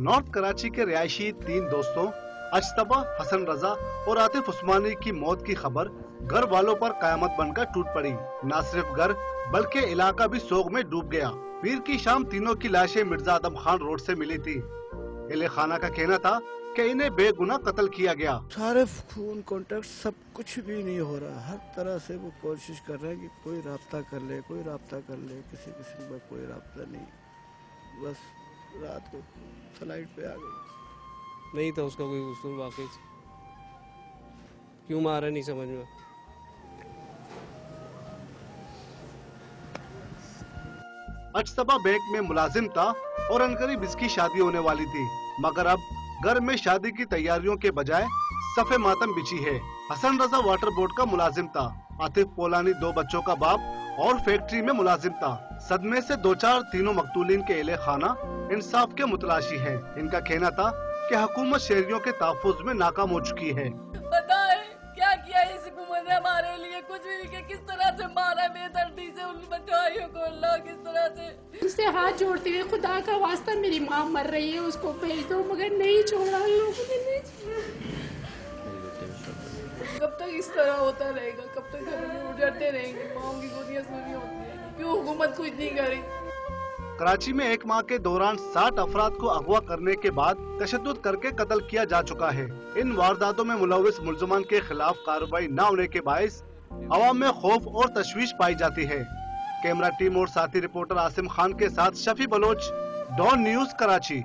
North Karachi के रिहायशी 3 दोस्तों अजतबा, हसन रजा और आतिफ उस्मानी की मौत की खबर घर वालों पर कयामत बनकर टूट पड़ी। न सिर्फ घर बल्कि इलाका भी सोग में डूब गया। पीर की शाम तीनों की लाशें मिर्जा आदम खान रोड से मिली थी। अहले खाना का कहना था कि इन्हें बेगुनाह कत्ल किया गया। सारे खून कॉन्टेक्ट सब कुछ भी नहीं हो रहा। हर तरह से वो कोशिश कर रहे हैं कि कोई राब्ता कर ले, कोई राब्ता कर ले। किसी किस्म का कोई राब्ता नहीं। बस रात को फ्लाइट पे आ गई। नहीं था उसका कोई उसूल वाकई से। क्यों मारा नहीं समझ में। अजतबा बैंक में मुलाजिम था और अनकरीब इसकी शादी होने वाली थी, मगर अब घर में शादी की तैयारियों के बजाय सफे मातम बिछी है। हसन रजा वाटर बोर्ड का मुलाजिम था। आतिफ पोलानी 2 बच्चों का बाप और फैक्ट्री में मुलाजिम था। सदमे से 2-4 तीनों मकतूलीन के अहले खाना इंसाफ के मुतलाशी है। इनका कहना था कि हुकूमत शहरियों के तहफ्फुज़ में नाकाम हो चुकी है। पता है क्या किया इस हुकूमत ने हमारे लिए? कुछ भी नहीं। किस तरह से मारा बेदर्दी से उन बच्चों को, अल्लाह किस तरह से। उससे हाथ जोड़ते हुए, खुदा का वास्ता मेरी माँ मर रही है, उसको भेज दो, मगर नहीं छोड़ा लोगों ने, नहीं छोड़ा। कब तक इस तरह होता रहेगा? कब तक हम उजड़ते रहेंगे? माँओं की गोदियाँ सूनी होती है। क्यों हुकूमत कुछ नहीं करे? कराची में 1 माह के दौरान 60 अफराद को अगवा करने के बाद तशद्दुद करके कत्ल किया जा चुका है। इन वारदातों में मुलव्विस मुल्ज़िमान के खिलाफ कार्रवाई न होने के बायस अवाम में खौफ और तशवीश पाई जाती है। कैमरा टीम और साथी रिपोर्टर आसिम खान के साथ शफी बलोच, डॉन न्यूज़, कराची।